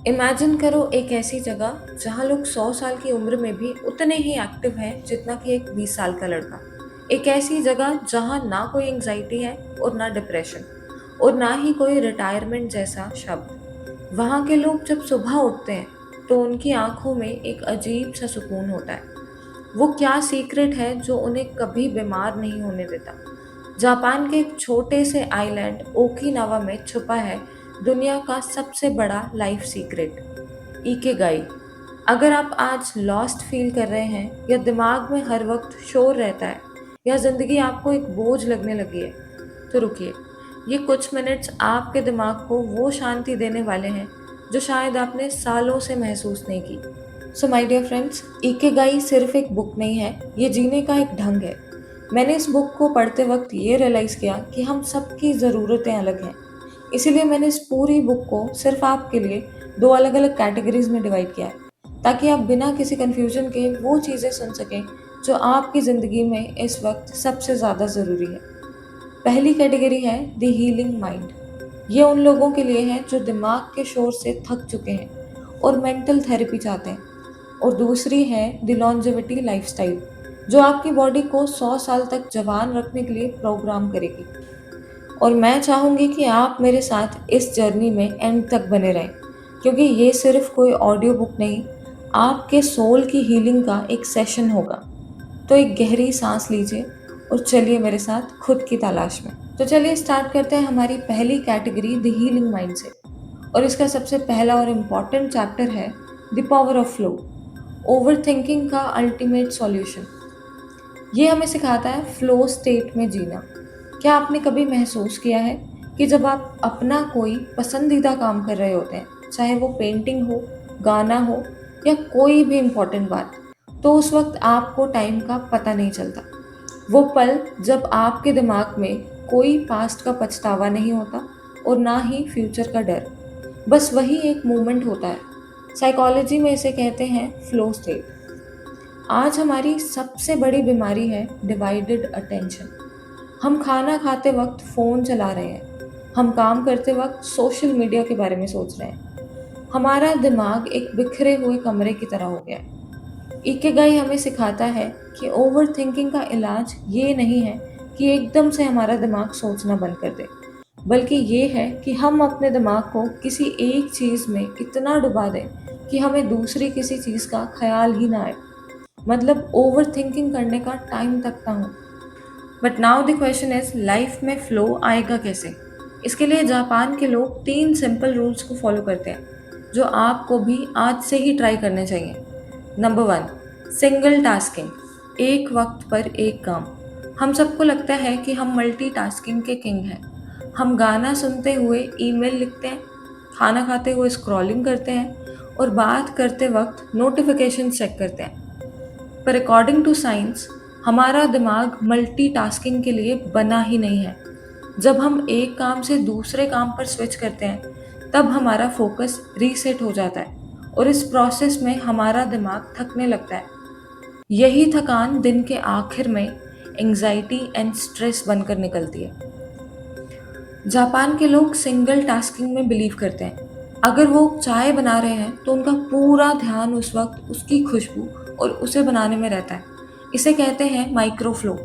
Imagine करो एक ऐसी जगह जहाँ लोग 100 साल की उम्र में भी उतने ही एक्टिव हैं जितना कि एक 20 साल का लड़का। एक ऐसी जगह जहाँ ना कोई एंग्जाइटी है और ना डिप्रेशन और ना ही कोई रिटायरमेंट जैसा शब्द। वहाँ के लोग जब सुबह उठते हैं तो उनकी आंखों में एक अजीब सा सुकून होता है। वो क्या सीक्रेट है जो उन्हें कभी बीमार नहीं होने देता? जापान के एक छोटे से आइलैंड ओकिनावा में छुपा है दुनिया का सबसे बड़ा लाइफ सीक्रेट, इकिगाई। अगर आप आज लॉस्ट फील कर रहे हैं या दिमाग में हर वक्त शोर रहता है या जिंदगी आपको एक बोझ लगने लगी है, तो रुकिए। ये कुछ मिनट्स आपके दिमाग को वो शांति देने वाले हैं जो शायद आपने सालों से महसूस नहीं की। So my dear friends, Ikigai सिर्फ एक बुक नहीं है, ये जीने का एक ढंग है। मैंने इस बुक को पढ़ते वक्त ये रियलाइज़ किया कि हम सबकी ज़रूरतें अलग हैं। इसीलिए मैंने इस पूरी बुक को सिर्फ आपके लिए दो अलग अलग कैटेगरीज में डिवाइड किया है, ताकि आप बिना किसी कन्फ्यूजन के वो चीज़ें सुन सकें जो आपकी ज़िंदगी में इस वक्त सबसे ज़्यादा ज़रूरी है। पहली कैटेगरी है द हीलिंग माइंड। ये उन लोगों के लिए है जो दिमाग के शोर से थक चुके हैं और मेंटल थेरेपी चाहते हैं। और दूसरी है द लॉन्जेविटी लाइफस्टाइल, जो आपकी बॉडी को 100 साल तक जवान रखने के लिए प्रोग्राम करेगी। और मैं चाहूँगी कि आप मेरे साथ इस जर्नी में एंड तक बने रहें, क्योंकि ये सिर्फ कोई ऑडियो बुक नहीं, आपके सोल की हीलिंग का एक सेशन होगा। तो एक गहरी सांस लीजिए और चलिए मेरे साथ खुद की तलाश में। तो चलिए स्टार्ट करते हैं हमारी पहली कैटेगरी द हीलिंग माइंड से। और इसका सबसे पहला और इम्पॉर्टेंट चैप्टर है the power of flow, over thinking का अल्टीमेट सॉल्यूशन। ये हमें सिखाता है फ्लो स्टेट में जीना। क्या आपने कभी महसूस किया है कि जब आप अपना कोई पसंदीदा काम कर रहे होते हैं, चाहे वो पेंटिंग हो, गाना हो या कोई भी इम्पोर्टेंट बात, तो उस वक्त आपको टाइम का पता नहीं चलता। वो पल जब आपके दिमाग में कोई पास्ट का पछतावा नहीं होता और ना ही फ्यूचर का डर, बस वही एक मोमेंट होता है। साइकोलॉजी में इसे कहते हैं फ्लो स्टेट। आज हमारी सबसे बड़ी बीमारी है डिवाइडेड अटेंशन। हम खाना खाते वक्त फ़ोन चला रहे हैं, हम काम करते वक्त सोशल मीडिया के बारे में सोच रहे हैं। हमारा दिमाग एक बिखरे हुए कमरे की तरह हो गया है। इकिगाई हमें सिखाता है कि ओवर थिंकिंग का इलाज ये नहीं है कि एकदम से हमारा दिमाग सोचना बंद कर दे, बल्कि ये है कि हम अपने दिमाग को किसी एक चीज़ में इतना डुबा दें कि हमें दूसरी किसी चीज़ का ख्याल ही ना आए। मतलब ओवर थिंकिंग करने का टाइम तक ना हो। But now the question is, life में फ्लो आएगा कैसे? इसके लिए जापान के लोग 3 सिंपल रूल्स को फॉलो करते हैं जो आपको भी आज से ही ट्राई करने चाहिए। नंबर 1, सिंगल टास्किंग, एक वक्त पर एक काम। हम सबको लगता है कि हम मल्टीटास्किंग के किंग हैं। हम गाना सुनते हुए ईमेल लिखते हैं, खाना खाते हुए स्क्रॉलिंग करते हैं और बात करते वक्त नोटिफिकेशन चेक करते हैं। पर अकॉर्डिंग टू साइंस, हमारा दिमाग मल्टीटास्किंग के लिए बना ही नहीं है। जब हम एक काम से दूसरे काम पर स्विच करते हैं, तब हमारा फोकस रीसेट हो जाता है और इस प्रोसेस में हमारा दिमाग थकने लगता है। यही थकान दिन के आखिर में एंजाइटी एंड स्ट्रेस बनकर निकलती है। जापान के लोग सिंगल टास्किंग में बिलीव करते हैं। अगर वो चाय बना रहे हैं तो उनका पूरा ध्यान उस वक्त उसकी खुशबू और उसे बनाने में रहता है। इसे कहते हैं माइक्रो फ्लो।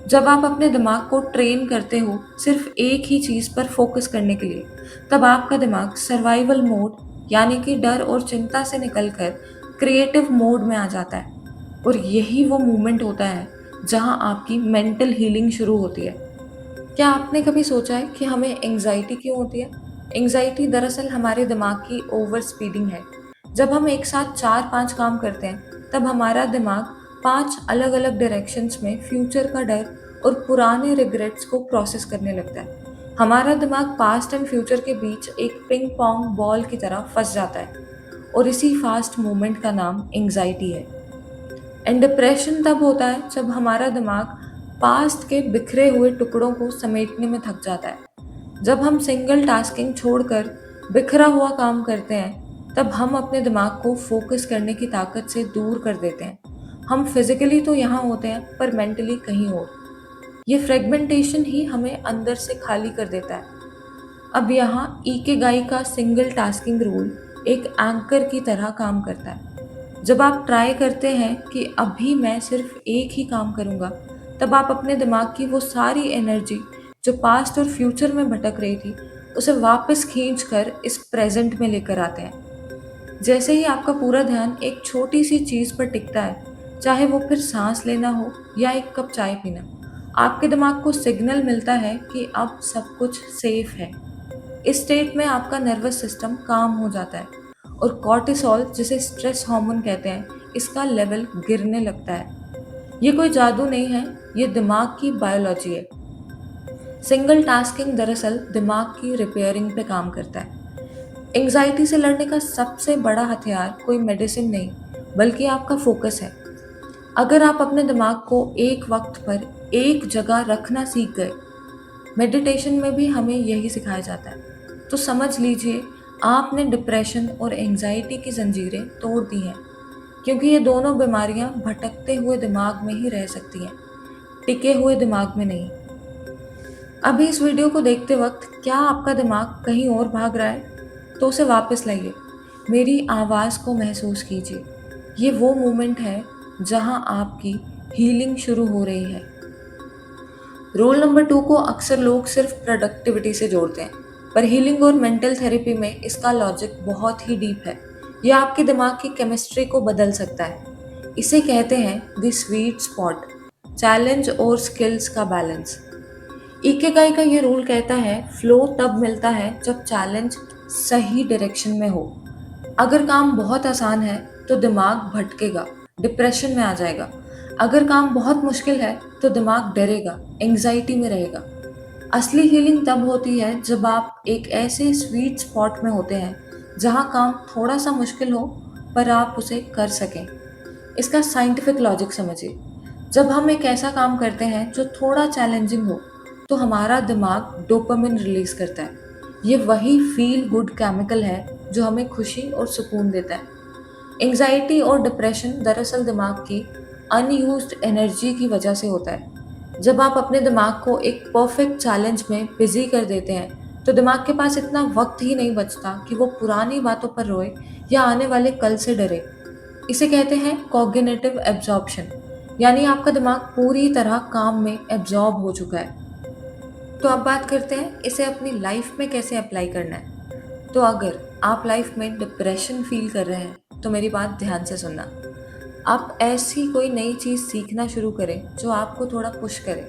जब आप अपने दिमाग को ट्रेन करते हो सिर्फ एक ही चीज़ पर फोकस करने के लिए, तब आपका दिमाग सर्वाइवल मोड यानी कि डर और चिंता से निकलकर क्रिएटिव मोड में आ जाता है। और यही वो मोमेंट होता है जहां आपकी मेंटल हीलिंग शुरू होती है। क्या आपने कभी सोचा है कि हमें एंग्जाइटी क्यों होती है? एंग्जाइटी दरअसल हमारे दिमाग की ओवर स्पीडिंग है। जब हम एक साथ 4-5 काम करते हैं, तब हमारा दिमाग 5 अलग-अलग डायरेक्शंस में फ्यूचर का डर और पुराने रिग्रेट्स को प्रोसेस करने लगता है। हमारा दिमाग पास्ट एंड फ्यूचर के बीच एक पिंग पोंग बॉल की तरह फंस जाता है और इसी फास्ट मूवमेंट का नाम एंग्जाइटी है। एंड डिप्रेशन तब होता है जब हमारा दिमाग पास्ट के बिखरे हुए टुकड़ों को समेटने में थक जाता है। जब हम सिंगल टास्किंग छोड़कर बिखरा हुआ काम करते हैं, तब हम अपने दिमाग को फोकस करने की ताकत से दूर कर देते हैं। हम फिजिकली तो यहाँ होते हैं पर मेंटली कहीं और। ये फ्रेगमेंटेशन ही हमें अंदर से खाली कर देता है। अब यहाँ इकिगाई का सिंगल टास्किंग रूल एक एंकर की तरह काम करता है। जब आप ट्राई करते हैं कि अभी मैं सिर्फ एक ही काम करूँगा, तब आप अपने दिमाग की वो सारी एनर्जी जो पास्ट और फ्यूचर में भटक रही थी, उसे वापस खींच कर इस प्रेजेंट में लेकर आते हैं। जैसे ही आपका पूरा ध्यान एक छोटी सी चीज़ पर टिकता है, चाहे वो फिर सांस लेना हो या एक कप चाय पीना, आपके दिमाग को सिग्नल मिलता है कि अब सब कुछ सेफ है। इस स्टेट में आपका नर्वस सिस्टम काम हो जाता है और कॉर्टिसोल, जिसे स्ट्रेस हार्मोन कहते हैं, इसका लेवल गिरने लगता है। ये कोई जादू नहीं है, ये दिमाग की बायोलॉजी है। सिंगल टास्किंग दरअसल दिमाग की रिपेयरिंग पे काम करता है। एंग्जाइटी से लड़ने का सबसे बड़ा हथियार कोई मेडिसिन नहीं, बल्कि आपका फोकस है। अगर आप अपने दिमाग को एक वक्त पर एक जगह रखना सीख गए, मेडिटेशन में भी हमें यही सिखाया जाता है, तो समझ लीजिए आपने डिप्रेशन और एंग्जाइटी की जंजीरें तोड़ दी हैं। क्योंकि ये दोनों बीमारियां भटकते हुए दिमाग में ही रह सकती हैं, टिके हुए दिमाग में नहीं। अभी इस वीडियो को देखते वक्त क्या आपका दिमाग कहीं और भाग रहा है, तो उसे वापस लाइए। मेरी आवाज़ को महसूस कीजिए। ये वो मोमेंट है जहां आपकी हीलिंग शुरू हो रही है। रूल नंबर 2 को अक्सर लोग सिर्फ प्रोडक्टिविटी से जोड़ते हैं, पर हीलिंग और मेंटल थेरेपी में इसका लॉजिक बहुत ही डीप है। यह आपके दिमाग की केमिस्ट्री को बदल सकता है। इसे कहते हैं द स्वीट स्पॉट, चैलेंज और स्किल्स का बैलेंस। इकिगाई का ये रूल कहता है फ्लो तब मिलता है जब चैलेंज सही डायरेक्शन में हो। अगर काम बहुत आसान है तो दिमाग भटकेगा, डिप्रेशन में आ जाएगा। अगर काम बहुत मुश्किल है तो दिमाग डरेगा, एंग्जाइटी में रहेगा। असली हीलिंग तब होती है जब आप एक ऐसे स्वीट स्पॉट में होते हैं जहां काम थोड़ा सा मुश्किल हो पर आप उसे कर सकें। इसका साइंटिफिक लॉजिक समझिए। जब हम एक ऐसा काम करते हैं जो थोड़ा चैलेंजिंग हो, तो हमारा दिमाग डोपामिन रिलीज करता है। ये वही फील गुड केमिकल है जो हमें खुशी और सुकून देता है। एंग्जाइटी और डिप्रेशन दरअसल दिमाग की अनयूज्ड एनर्जी की वजह से होता है। जब आप अपने दिमाग को एक परफेक्ट चैलेंज में बिजी कर देते हैं, तो दिमाग के पास इतना वक्त ही नहीं बचता कि वो पुरानी बातों पर रोए या आने वाले कल से डरे। इसे कहते हैं कॉग्निटिव एब्जॉर्प्शन, यानी आपका दिमाग पूरी तरह काम में एब्जॉर्ब हो चुका है। तो अब बात करते हैं इसे अपनी लाइफ में कैसे अप्लाई करना है। तो अगर आप लाइफ में डिप्रेशन फील कर रहे हैं, तो मेरी बात ध्यान से सुनना। आप ऐसी कोई नई चीज़ सीखना शुरू करें जो आपको थोड़ा पुश करे,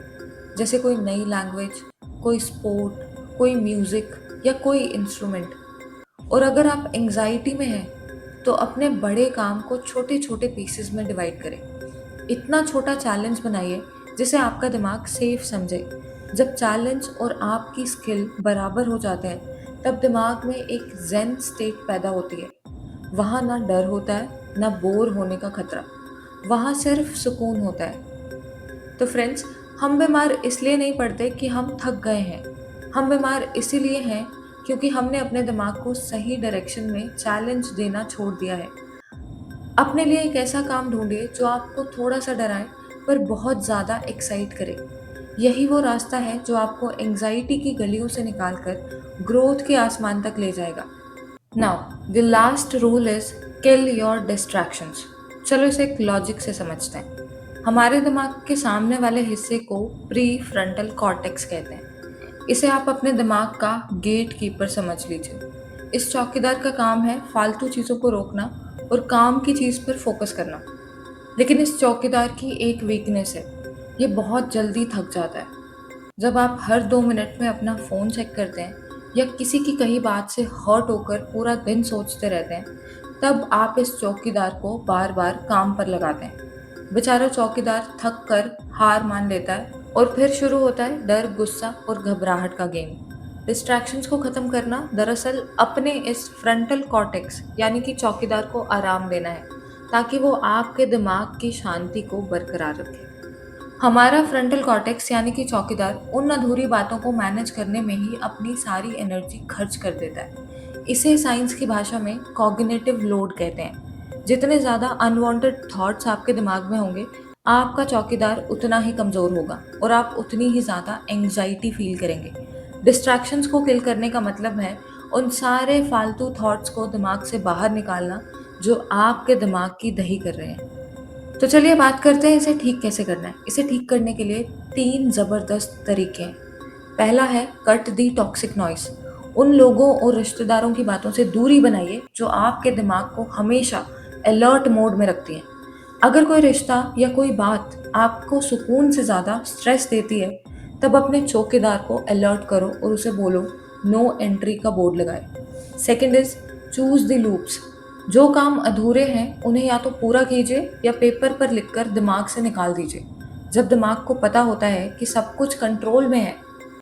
जैसे कोई नई लैंग्वेज, कोई स्पोर्ट, कोई म्यूज़िक या कोई इंस्ट्रूमेंट। और अगर आप एंग्जाइटी में हैं, तो अपने बड़े काम को छोटे छोटे पीसेस में डिवाइड करें। इतना छोटा चैलेंज बनाइए जिसे आपका दिमाग सेफ समझे। जब चैलेंज और आपकी स्किल बराबर हो जाते हैं, तब दिमाग में एक जेन स्टेट पैदा होती है। वहाँ ना डर होता है, ना बोर होने का खतरा। वहाँ सिर्फ सुकून होता है। तो फ्रेंड्स, हम बीमार इसलिए नहीं पड़ते कि हम थक गए हैं। हम बीमार इसीलिए हैं क्योंकि हमने अपने दिमाग को सही डायरेक्शन में चैलेंज देना छोड़ दिया है। अपने लिए एक ऐसा काम ढूंढिए जो आपको थोड़ा सा डराए पर बहुत ज़्यादा एक्साइट करे। यही वो रास्ता है जो आपको एंग्जाइटी की गलियों से निकालकर ग्रोथ के आसमान तक ले जाएगा। Now the last rule is kill your distractions. चलो इसे एक लॉजिक से समझते हैं। हमारे दिमाग के सामने वाले हिस्से को प्री फ्रंटल कॉर्टेक्स कहते हैं। इसे आप अपने दिमाग का गेट कीपर समझ लीजिए। इस चौकीदार का काम है फालतू चीज़ों को रोकना और काम की चीज़ पर फोकस करना। लेकिन इस चौकीदार की एक वीकनेस है, ये बहुत जल्दी थक जाता है। जब आप हर 2 मिनट में अपना फ़ोन चेक करते हैं या किसी की कही बात से हर्ट होकर पूरा दिन सोचते रहते हैं, तब आप इस चौकीदार को बार बार काम पर लगाते हैं। बेचारा चौकीदार थक कर हार मान लेता है और फिर शुरू होता है डर, गुस्सा और घबराहट का गेम। डिस्ट्रैक्शंस को ख़त्म करना दरअसल अपने इस फ्रंटल कॉर्टेक्स यानी कि चौकीदार को आराम देना है, ताकि वो आपके दिमाग की शांति को बरकरार रखे। हमारा फ्रंटल कॉर्टेक्स यानी कि चौकीदार उन अधूरी बातों को मैनेज करने में ही अपनी सारी एनर्जी खर्च कर देता है। इसे साइंस की भाषा में कॉग्निटिव लोड कहते हैं। जितने ज़्यादा अनवांटेड थॉट्स आपके दिमाग में होंगे, आपका चौकीदार उतना ही कमज़ोर होगा और आप उतनी ही ज़्यादा एंग्जाइटी फील करेंगे। डिस्ट्रैक्शंस को किल करने का मतलब है उन सारे फालतू थॉट्स को दिमाग से बाहर निकालना जो आपके दिमाग की दही कर रहे हैं। तो चलिए बात करते हैं इसे ठीक कैसे करना है। इसे ठीक करने के लिए 3 ज़बरदस्त तरीके हैं। पहला है कट दी टॉक्सिक नॉइस। उन लोगों और रिश्तेदारों की बातों से दूरी बनाइए जो आपके दिमाग को हमेशा अलर्ट मोड में रखती हैं। अगर कोई रिश्ता या कोई बात आपको सुकून से ज़्यादा स्ट्रेस देती है, तब अपने चौकीदार को अलर्ट करो और उसे बोलो नो एंट्री का बोर्ड लगाए। Second is choose the loops. जो काम अधूरे हैं उन्हें या तो पूरा कीजिए या पेपर पर लिखकर दिमाग से निकाल दीजिए। जब दिमाग को पता होता है कि सब कुछ कंट्रोल में है,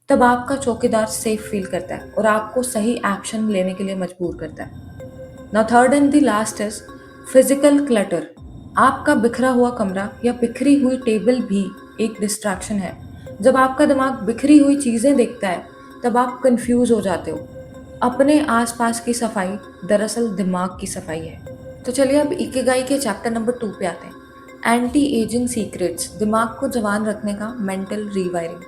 तब आपका चौकीदार सेफ फील करता है और आपको सही एक्शन लेने के लिए मजबूर करता है। Now third and the last is physical clutter. आपका बिखरा हुआ कमरा या बिखरी हुई टेबल भी एक डिस्ट्रैक्शन है। जब आपका दिमाग बिखरी हुई चीज़ें देखता है, तब आप कंफ्यूज हो जाते हो। अपने आसपास की सफाई दरअसल दिमाग की सफाई है। तो चलिए अब इकिगाई के चैप्टर नंबर 2 पे आते हैं। एंटी एजिंग सीक्रेट्स, दिमाग को जवान रखने का मेंटल रीवायरिंग।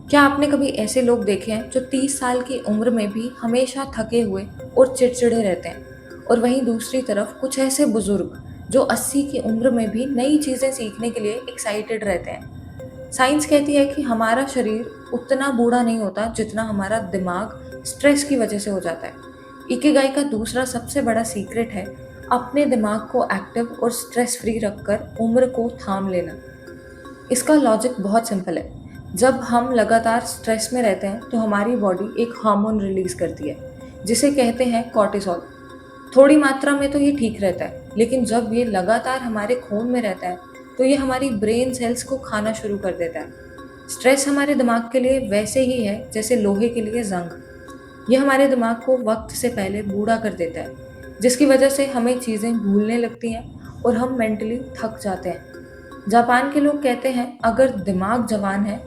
क्या आपने कभी ऐसे लोग देखे हैं जो 30 साल की उम्र में भी हमेशा थके हुए और चिड़चिड़े रहते हैं, और वहीं दूसरी तरफ कुछ ऐसे बुजुर्ग जो 80 की उम्र में भी नई चीज़ें सीखने के लिए एक्साइटेड रहते हैं। साइंस कहती है कि हमारा शरीर उतना बूढ़ा नहीं होता जितना हमारा दिमाग स्ट्रेस की वजह से हो जाता है। इकिगाई का दूसरा सबसे बड़ा सीक्रेट है अपने दिमाग को एक्टिव और स्ट्रेस फ्री रखकर उम्र को थाम लेना। इसका लॉजिक बहुत सिंपल है। जब हम लगातार स्ट्रेस में रहते हैं तो हमारी बॉडी एक हार्मोन रिलीज करती है जिसे कहते हैं कॉर्टिसोल। थोड़ी मात्रा में तो ये ठीक रहता है, लेकिन जब ये लगातार हमारे खून में रहता है तो ये हमारी ब्रेन सेल्स को खाना शुरू कर देता है। स्ट्रेस हमारे दिमाग के लिए वैसे ही है जैसे लोहे के लिए जंग। ये हमारे दिमाग को वक्त से पहले बूढ़ा कर देता है, जिसकी वजह से हमें चीज़ें भूलने लगती हैं और हम मेंटली थक जाते हैं। जापान के लोग कहते हैं अगर दिमाग जवान है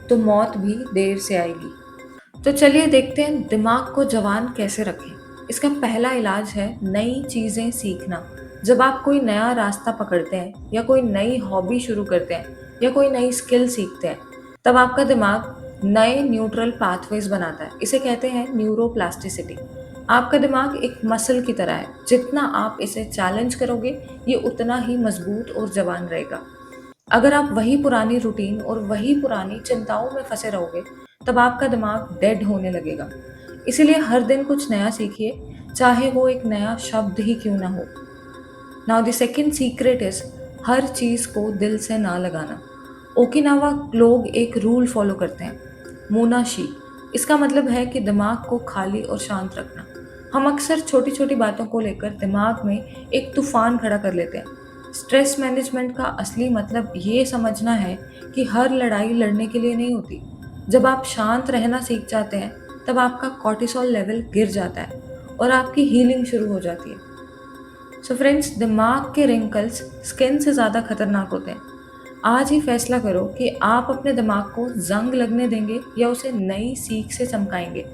तो मौत भी देर से आएगी। तो चलिए देखते हैं दिमाग को जवान कैसे रखें। इसका पहला इलाज है नई चीज़ें सीखना। जब आप कोई नया रास्ता पकड़ते हैं या कोई नई हॉबी शुरू करते हैं या कोई नई स्किल सीखते हैं, तब आपका दिमाग नए न्यूट्रल पाथवेज बनाता है। इसे कहते हैं न्यूरोप्लास्टिसिटी। आपका दिमाग एक मसल की तरह है, जितना आप इसे चैलेंज करोगे ये उतना ही मजबूत और जवान रहेगा। अगर आप वही पुरानी रूटीन और वही पुरानी चिंताओं में फंसे रहोगे, तब आपका दिमाग डेड होने लगेगा। इसीलिए हर दिन कुछ नया सीखिए, चाहे वो एक नया शब्द ही क्यों ना हो। Now the second secret is हर चीज़ को दिल से ना लगाना। ओकिनावा लोग एक रूल फॉलो करते हैं, मोनाशी। इसका मतलब है कि दिमाग को खाली और शांत रखना। हम अक्सर छोटी छोटी बातों को लेकर दिमाग में एक तूफान खड़ा कर लेते हैं। स्ट्रेस मैनेजमेंट का असली मतलब ये समझना है कि हर लड़ाई लड़ने के लिए नहीं होती। जब आप शांत रहना सीख जाते हैं, तब आपका कॉर्टिसोल लेवल गिर जाता है और आपकी हीलिंग शुरू हो जाती है। सो फ्रेंड्स, दिमाग के रिंकल्स स्किन से ज़्यादा खतरनाक होते हैं। आज ही फैसला करो कि आप अपने दिमाग को जंग लगने देंगे या उसे नई सीख से चमकाएंगे।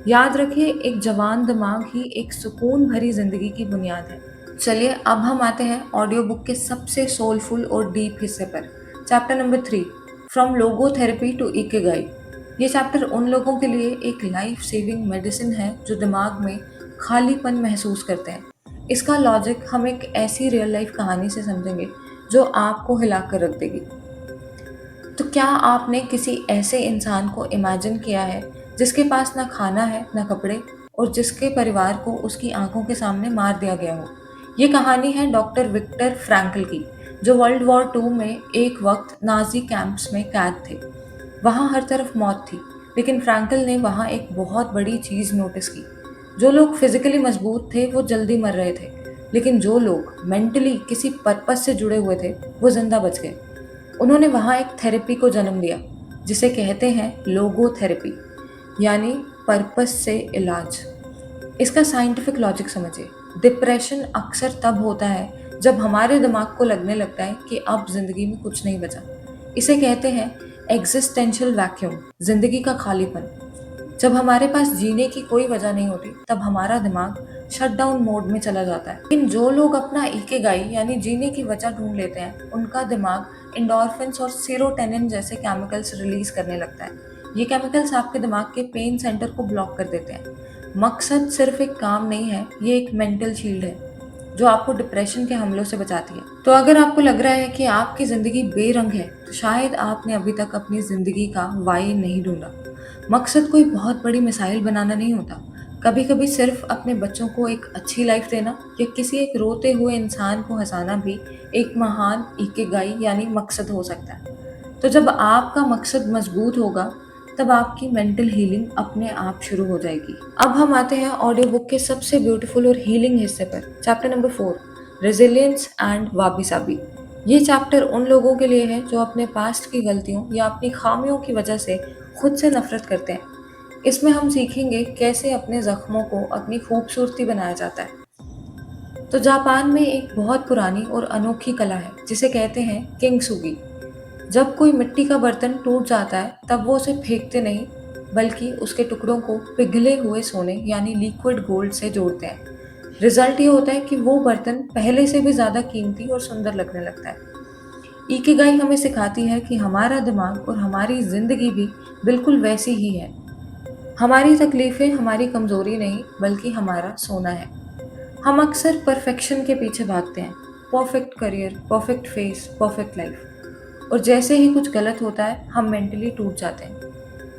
याद रखिए, एक जवान दिमाग ही एक सुकून भरी जिंदगी की बुनियाद है। चलिए अब हम आते हैं ऑडियो बुक के सबसे सोलफुल और डीप हिस्से पर। Chapter number 3, from logotherapy to Ikigai. ये चैप्टर उन लोगों के लिए एक लाइफ सेविंग मेडिसिन है जो दिमाग में खालीपन महसूस करते हैं। इसका लॉजिक हम एक ऐसी रियल लाइफ कहानी से समझेंगे जो आपको हिला कर रख देगी। तो क्या आपने किसी ऐसे इंसान को इमेजिन किया है जिसके पास ना खाना है ना कपड़े, और जिसके परिवार को उसकी आंखों के सामने मार दिया गया हो? ये कहानी है डॉक्टर विक्टर फ्रैंकल की, जो वर्ल्ड वॉर 2 में एक वक्त नाजी कैंप्स में कैद थे। वहाँ हर तरफ मौत थी, लेकिन फ्रैंकल ने वहाँ एक बहुत बड़ी चीज़ नोटिस की। जो लोग फिजिकली मजबूत थे वो जल्दी मर रहे थे, लेकिन जो लोग मेंटली किसी पर्पस से जुड़े हुए थे वो जिंदा बच गए। उन्होंने वहाँ एक थेरेपी को जन्म दिया जिसे कहते हैं लोगोथेरेपी, यानी पर्पस से इलाज। इसका साइंटिफिक लॉजिक समझिए। डिप्रेशन अक्सर तब होता है जब हमारे दिमाग को लगने लगता है कि अब जिंदगी में कुछ नहीं बचा। इसे कहते हैं एग्जिस्टेंशियल वैक्यूम, जिंदगी का खालीपन। जब हमारे पास जीने की कोई वजह नहीं होती, तब हमारा दिमाग शटडाउन मोड में चला जाता है। लेकिन जो लोग अपना इकिगाई यानी जीने की वजह ढूंढ लेते हैं, उनका दिमाग एंडोर्फिन्स और सेरोटोनिन जैसे केमिकल्स रिलीज करने लगता है। ये केमिकल्स आपके दिमाग के पेन सेंटर को ब्लॉक कर देते हैं। मकसद सिर्फ एक काम नहीं है, ये एक मेंटल शील्ड है जो आपको डिप्रेशन के हमलों से बचाती है। तो अगर आपको लग रहा है कि आपकी ज़िंदगी बेरंग है, तो शायद आपने अभी तक अपनी ज़िंदगी का वाई नहीं ढूंढा। मकसद कोई बहुत बड़ी मिसाइल बनाना नहीं होता। कभी-कभी सिर्फ अपने बच्चों को एक अच्छी लाइफ देना या किसी एक रोते हुए इंसान को हँसाना भी एक महान इकिगाई यानी मकसद हो सकता है। तो जब आपका मकसद मजबूत होगा, तब आपकी मेंटल हीलिंग अपने आप शुरू हो जाएगी। अब हम आते हैं ऑडियो बुक के सबसे ब्यूटीफुल और हीलिंग हिस्से पर, chapter number 4, resilience and वाबी Sabi. ये चैप्टर उन लोगों के लिए है जो अपने पास्ट की गलतियों या अपनी खामियों की वजह से खुद से नफरत करते हैं। इसमें हम सीखेंगे कैसे अपने जख्मों को अपनी खूबसूरती बनाया जाता है। तो जापान में एक बहुत पुरानी और अनोखी कला है जिसे कहते हैं किंगसुगी। जब कोई मिट्टी का बर्तन टूट जाता है, तब वो उसे फेंकते नहीं, बल्कि उसके टुकड़ों को पिघले हुए सोने यानी लिक्विड गोल्ड से जोड़ते हैं। रिजल्ट ये होता है कि वो बर्तन पहले से भी ज्यादा कीमती और सुंदर लगने लगता है। इकिगाई हमें सिखाती है कि हमारा दिमाग और हमारी जिंदगी भी बिल्कुल वैसी ही है। हमारी तकलीफें हमारी कमजोरी नहीं, बल्कि हमारा सोना है। हम अक्सर परफेक्शन के पीछे भागते हैं, perfect career, perfect face, perfect life, और जैसे ही कुछ गलत होता है हम मेंटली टूट जाते हैं।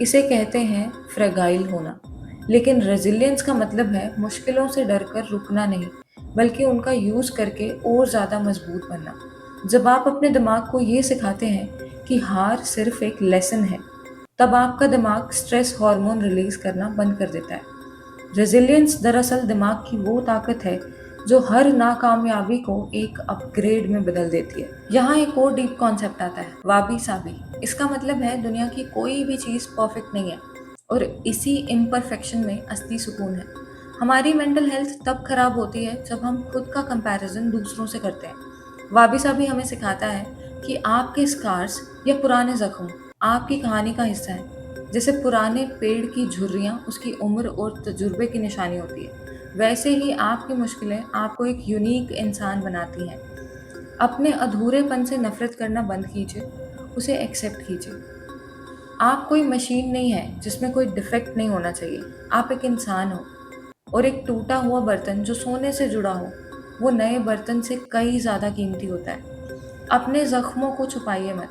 इसे कहते हैं फ्रेगाइल होना। लेकिन रेजिलियंस का मतलब है मुश्किलों से डरकर रुकना नहीं, बल्कि उनका यूज करके और ज्यादा मजबूत बनना। जब आप अपने दिमाग को ये सिखाते हैं कि हार सिर्फ एक लेसन है, तब आपका दिमाग स्ट्रेस हार्मोन रिलीज करना बंद कर देता है। रेजिलियंस दरअसल दिमाग की वो ताकत है जो हर नाकामयाबी को एक अपग्रेड में बदल देती है। यहाँ एक और डीप कॉन्सेप्ट आता है, वाबी साबी। इसका मतलब है दुनिया की कोई भी चीज़ परफेक्ट नहीं है, और इसी इम्परफेक्शन में असली सुकून है। हमारी मेंटल हेल्थ तब खराब होती है जब हम खुद का कंपैरिजन दूसरों से करते हैं। वाबी साबी हमें सिखाता है कि आपके स्कार्स या पुराने जख्म आपकी कहानी का हिस्सा है। जैसे पुराने पेड़ की झुर्रियाँ उसकी उम्र और तजुर्बे की निशानी होती है, वैसे ही आपकी मुश्किलें आपको एक यूनिक इंसान बनाती हैं। अपने अधूरेपन से नफरत करना बंद कीजिए, उसे एक्सेप्ट कीजिए। आप कोई मशीन नहीं है जिसमें कोई डिफेक्ट नहीं होना चाहिए। आप एक इंसान हो, और एक टूटा हुआ बर्तन जो सोने से जुड़ा हो, वो नए बर्तन से कई ज़्यादा कीमती होता है। अपने जख्मों को छुपाइए मत,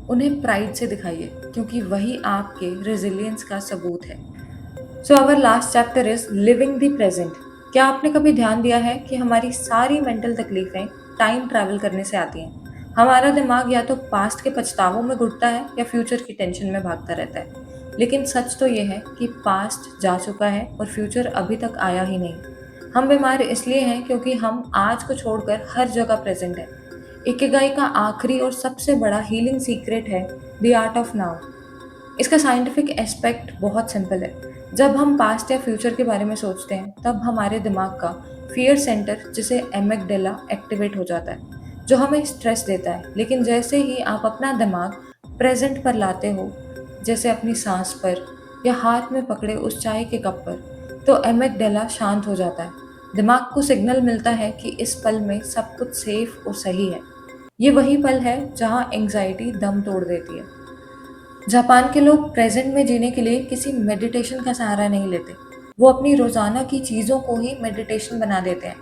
उन्हें प्राइड से दिखाइए, क्योंकि वही आपके रेजिलियंस का सबूत है। So our last chapter is living the present. क्या आपने कभी ध्यान दिया है कि हमारी सारी मेंटल तकलीफें टाइम ट्रैवल करने से आती हैं? हमारा दिमाग या तो पास्ट के पछतावों में घुटता है या फ्यूचर की टेंशन में भागता रहता है। लेकिन सच तो ये है कि पास्ट जा चुका है और फ्यूचर अभी तक आया ही नहीं। हम बीमार इसलिए हैं क्योंकि हम आज को छोड़कर हर जगह प्रेजेंट है। इकिगाई का आखिरी और सबसे बड़ा हीलिंग सीक्रेट है द आर्ट ऑफ नाउ। इसका साइंटिफिक एस्पेक्ट बहुत सिंपल है। जब हम पास्ट या फ्यूचर के बारे में सोचते हैं, तब हमारे दिमाग का फियर सेंटर जिसे एमिगडाला एक्टिवेट हो जाता है, जो हमें स्ट्रेस देता है। लेकिन जैसे ही आप अपना दिमाग प्रेजेंट पर लाते हो, जैसे अपनी सांस पर या हाथ में पकड़े उस चाय के कप पर, तो एमिगडाला शांत हो जाता है। दिमाग को सिग्नल मिलता है कि इस पल में सब कुछ सेफ और सही है। ये वही पल है जहाँ एंग्जाइटी दम तोड़ देती है। जापान के लोग प्रेजेंट में जीने के लिए किसी मेडिटेशन का सहारा नहीं लेते। वो अपनी रोजाना की चीजों को ही मेडिटेशन बना देते हैं।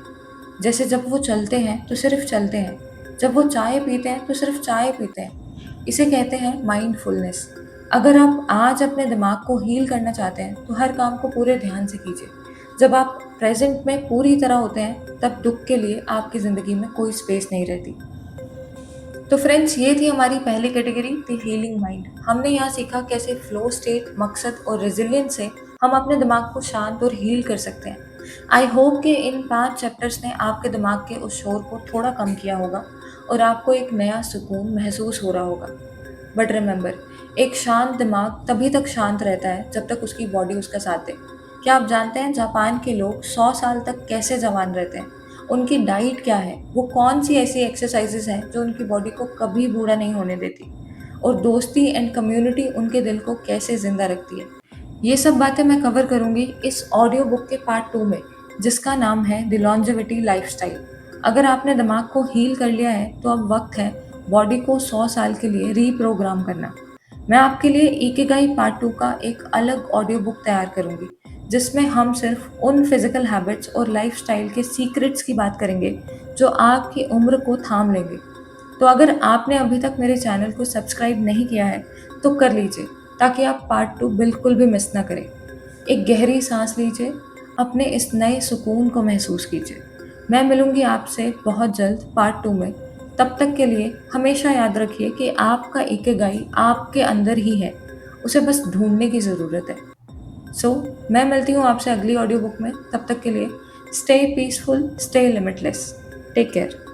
जैसे जब वो चलते हैं तो सिर्फ चलते हैं, जब वो चाय पीते हैं तो सिर्फ चाय पीते हैं। इसे कहते हैं माइंडफुलनेस। अगर आप आज अपने दिमाग को हील करना चाहते हैं, तो हर काम को पूरे ध्यान से कीजिए। जब आप प्रेजेंट में पूरी तरह होते हैं, तब दुख के लिए आपकी जिंदगी में कोई स्पेस नहीं रहती। तो फ्रेंड्स, ये थी हमारी पहली कैटेगरी, द हीलिंग माइंड। हमने यहाँ सीखा कैसे फ्लो स्टेट, मकसद और रेजिलियंस से हम अपने दिमाग को शांत और हील कर सकते हैं। आई होप कि इन 5 चैप्टर्स ने आपके दिमाग के उस शोर को थोड़ा कम किया होगा और आपको एक नया सुकून महसूस हो रहा होगा। बट रिमेंबर, एक शांत दिमाग तभी तक शांत रहता है जब तक उसकी बॉडी उसका साथ दे। क्या आप जानते हैं जापान के लोग 100 साल तक कैसे जवान रहते हैं? उनकी डाइट क्या है, वो कौन सी ऐसी एक्सरसाइजेस हैं जो उनकी बॉडी को कभी बूढ़ा नहीं होने देती, और दोस्ती एंड कम्युनिटी उनके दिल को कैसे जिंदा रखती है। ये सब बातें मैं कवर करूंगी इस ऑडियो बुक के पार्ट 2 में, जिसका नाम है द लॉन्जेविटी लाइफस्टाइल। अगर आपने दिमाग को हील कर लिया है, तो अब वक्त है बॉडी को 100 साल के लिए रीप्रोग्राम करना। मैं आपके लिए इकिगाई पार्ट 2 का एक अलग ऑडियो बुक तैयार करूंगी, जिसमें हम सिर्फ उन फिजिकल हैबिट्स और लाइफस्टाइल के सीक्रेट्स की बात करेंगे जो आपकी उम्र को थाम लेंगे। तो अगर आपने अभी तक मेरे चैनल को सब्सक्राइब नहीं किया है, तो कर लीजिए ताकि आप पार्ट 2 बिल्कुल भी मिस ना करें। एक गहरी सांस लीजिए, अपने इस नए सुकून को महसूस कीजिए। मैं मिलूंगी आपसे बहुत जल्द पार्ट 2 में। तब तक के लिए हमेशा याद रखिए कि आपका इकिगाई आपके अंदर ही है, उसे बस ढूंढने की ज़रूरत है। सो मैं मिलती हूँ आपसे अगली ऑडियो बुक में। तब तक के लिए stay peaceful, stay limitless, take care.